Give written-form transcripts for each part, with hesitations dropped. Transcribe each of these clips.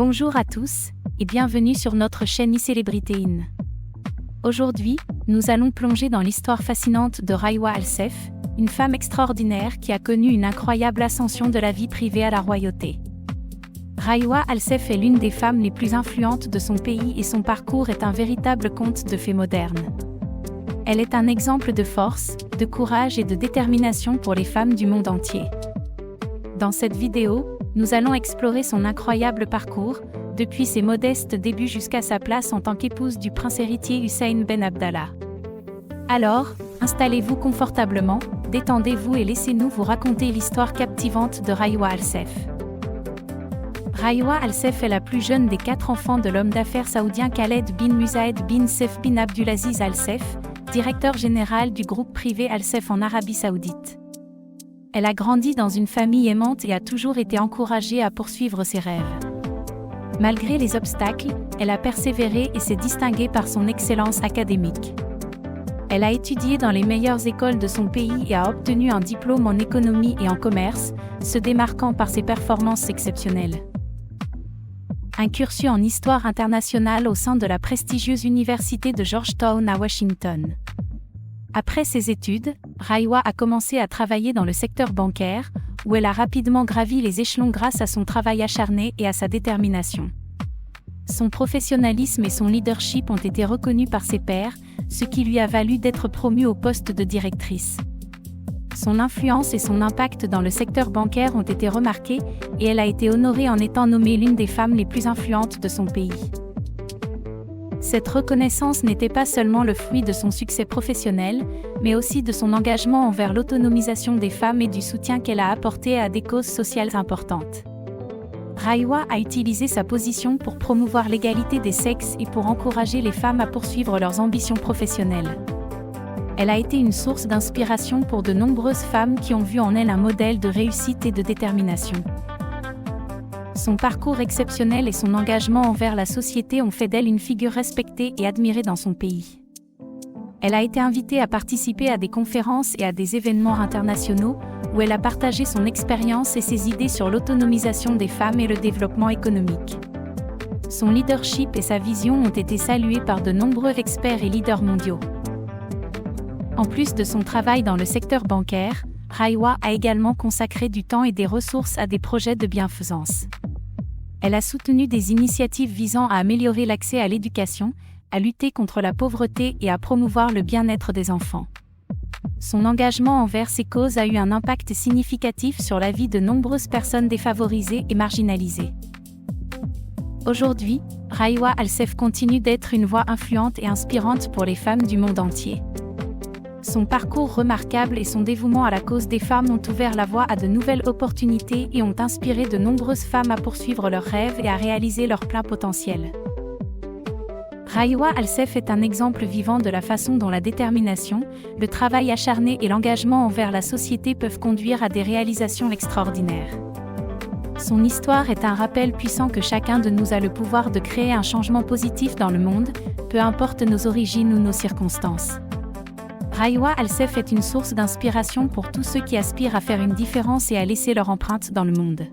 Bonjour à tous, et bienvenue sur notre chaîne iCelebrity In. Aujourd'hui, nous allons plonger dans l'histoire fascinante de Raywa Alsef, une femme extraordinaire qui a connu une incroyable ascension de la vie privée à la royauté. Raywa Alsef est l'une des femmes les plus influentes de son pays et son parcours est un véritable conte de fées moderne. Elle est un exemple de force, de courage et de détermination pour les femmes du monde entier. Dans cette vidéo, nous allons explorer son incroyable parcours, depuis ses modestes débuts jusqu'à sa place en tant qu'épouse du prince héritier Hussein Ben Abdallah. Alors, installez-vous confortablement, détendez-vous et laissez-nous vous raconter l'histoire captivante de Raywa Alsef. Raywa Alsef est la plus jeune des 4 enfants de l'homme d'affaires saoudien Khaled bin Musaed bin Saif bin Abdulaziz Alsef, directeur général du groupe privé Alsef en Arabie Saoudite. Elle a grandi dans une famille aimante et a toujours été encouragée à poursuivre ses rêves. Malgré les obstacles, elle a persévéré et s'est distinguée par son excellence académique. Elle a étudié dans les meilleures écoles de son pays et a obtenu un diplôme en économie et en commerce, se démarquant par ses performances exceptionnelles. Incursion en histoire internationale au sein de la prestigieuse université de Georgetown à Washington. Après ses études, Raywa a commencé à travailler dans le secteur bancaire, où elle a rapidement gravi les échelons grâce à son travail acharné et à sa détermination. Son professionnalisme et son leadership ont été reconnus par ses pairs, ce qui lui a valu d'être promue au poste de directrice. Son influence et son impact dans le secteur bancaire ont été remarqués, et elle a été honorée en étant nommée l'une des femmes les plus influentes de son pays. Cette reconnaissance n'était pas seulement le fruit de son succès professionnel, mais aussi de son engagement envers l'autonomisation des femmes et du soutien qu'elle a apporté à des causes sociales importantes. Raywa a utilisé sa position pour promouvoir l'égalité des sexes et pour encourager les femmes à poursuivre leurs ambitions professionnelles. Elle a été une source d'inspiration pour de nombreuses femmes qui ont vu en elle un modèle de réussite et de détermination. Son parcours exceptionnel et son engagement envers la société ont fait d'elle une figure respectée et admirée dans son pays. Elle a été invitée à participer à des conférences et à des événements internationaux, où elle a partagé son expérience et ses idées sur l'autonomisation des femmes et le développement économique. Son leadership et sa vision ont été salués par de nombreux experts et leaders mondiaux. En plus de son travail dans le secteur bancaire, Raywa a également consacré du temps et des ressources à des projets de bienfaisance. Elle a soutenu des initiatives visant à améliorer l'accès à l'éducation, à lutter contre la pauvreté et à promouvoir le bien-être des enfants. Son engagement envers ces causes a eu un impact significatif sur la vie de nombreuses personnes défavorisées et marginalisées. Aujourd'hui, Raywa Alsef continue d'être une voix influente et inspirante pour les femmes du monde entier. Son parcours remarquable et son dévouement à la cause des femmes ont ouvert la voie à de nouvelles opportunités et ont inspiré de nombreuses femmes à poursuivre leurs rêves et à réaliser leur plein potentiel. Raywa Alsef est un exemple vivant de la façon dont la détermination, le travail acharné et l'engagement envers la société peuvent conduire à des réalisations extraordinaires. Son histoire est un rappel puissant que chacun de nous a le pouvoir de créer un changement positif dans le monde, peu importe nos origines ou nos circonstances. Raywa Alsef est une source d'inspiration pour tous ceux qui aspirent à faire une différence et à laisser leur empreinte dans le monde.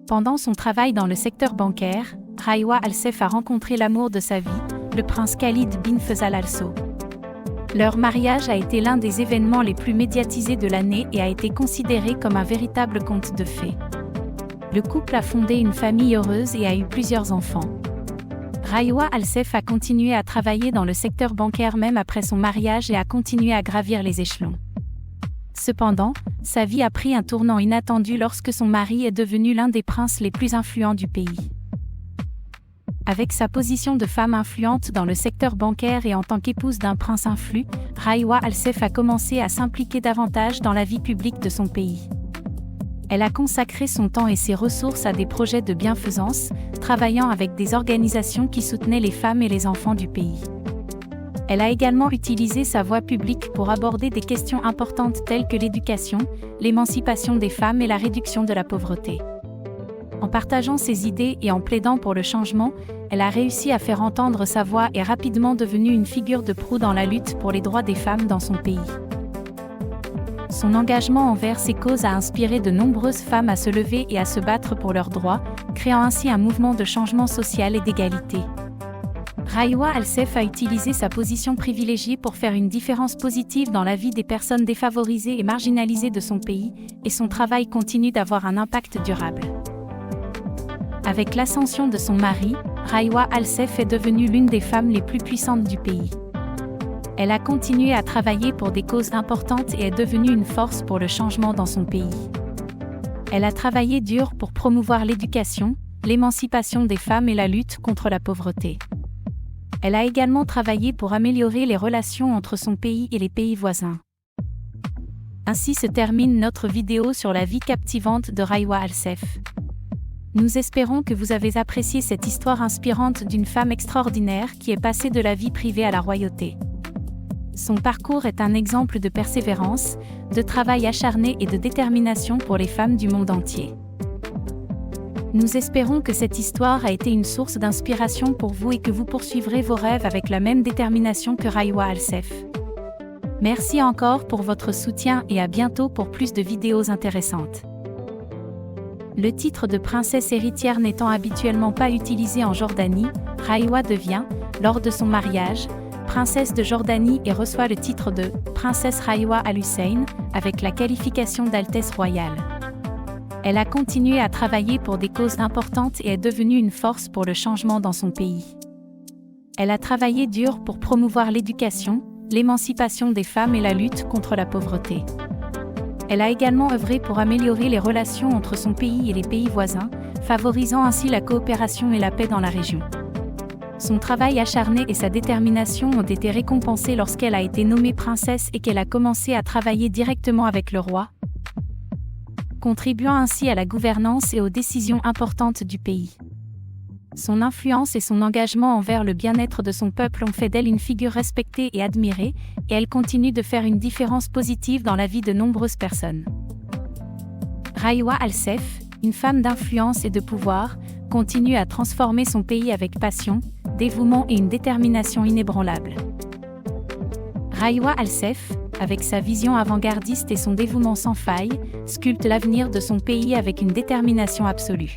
Pendant son travail dans le secteur bancaire, Raywa Alsef a rencontré l'amour de sa vie, le prince Khalid bin Faisal Al Saud. Leur mariage a été l'un des événements les plus médiatisés de l'année et a été considéré comme un véritable conte de fées. Le couple a fondé une famille heureuse et a eu plusieurs enfants. Raywa Alsef a continué à travailler dans le secteur bancaire même après son mariage et a continué à gravir les échelons. Cependant, sa vie a pris un tournant inattendu lorsque son mari est devenu l'un des princes les plus influents du pays. Avec sa position de femme influente dans le secteur bancaire et en tant qu'épouse d'un prince influent, Raywa Alsef a commencé à s'impliquer davantage dans la vie publique de son pays. Elle a consacré son temps et ses ressources à des projets de bienfaisance, travaillant avec des organisations qui soutenaient les femmes et les enfants du pays. Elle a également utilisé sa voix publique pour aborder des questions importantes telles que l'éducation, l'émancipation des femmes et la réduction de la pauvreté. En partageant ses idées et en plaidant pour le changement, elle a réussi à faire entendre sa voix et est rapidement devenue une figure de proue dans la lutte pour les droits des femmes dans son pays. Son engagement envers ces causes a inspiré de nombreuses femmes à se lever et à se battre pour leurs droits, créant ainsi un mouvement de changement social et d'égalité. Raywa Alsef a utilisé sa position privilégiée pour faire une différence positive dans la vie des personnes défavorisées et marginalisées de son pays, et son travail continue d'avoir un impact durable. Avec l'ascension de son mari, Raywa Alsef est devenue l'une des femmes les plus puissantes du pays. Elle a continué à travailler pour des causes importantes et est devenue une force pour le changement dans son pays. Elle a travaillé dur pour promouvoir l'éducation, l'émancipation des femmes et la lutte contre la pauvreté. Elle a également travaillé pour améliorer les relations entre son pays et les pays voisins. Ainsi se termine notre vidéo sur la vie captivante de Raywa Alsef. Nous espérons que vous avez apprécié cette histoire inspirante d'une femme extraordinaire qui est passée de la vie privée à la royauté. Son parcours est un exemple de persévérance, de travail acharné et de détermination pour les femmes du monde entier. Nous espérons que cette histoire a été une source d'inspiration pour vous et que vous poursuivrez vos rêves avec la même détermination que Raywa Alsef. Merci encore pour votre soutien et à bientôt pour plus de vidéos intéressantes. Le titre de princesse héritière n'étant habituellement pas utilisé en Jordanie, Raywa devient, lors de son mariage, princesse de Jordanie et reçoit le titre de princesse Raywa Al Hussein, avec la qualification d'altesse royale. Elle a continué à travailler pour des causes importantes et est devenue une force pour le changement dans son pays. Elle a travaillé dur pour promouvoir l'éducation, l'émancipation des femmes et la lutte contre la pauvreté. Elle a également œuvré pour améliorer les relations entre son pays et les pays voisins, favorisant ainsi la coopération et la paix dans la région. Son travail acharné et sa détermination ont été récompensés lorsqu'elle a été nommée princesse et qu'elle a commencé à travailler directement avec le roi, contribuant ainsi à la gouvernance et aux décisions importantes du pays. Son influence et son engagement envers le bien-être de son peuple ont fait d'elle une figure respectée et admirée, et elle continue de faire une différence positive dans la vie de nombreuses personnes. Raywa Alsef, une femme d'influence et de pouvoir, continue à transformer son pays avec passion, dévouement et une détermination inébranlable. Raywa Alsef, avec sa vision avant-gardiste et son dévouement sans faille, sculpte l'avenir de son pays avec une détermination absolue.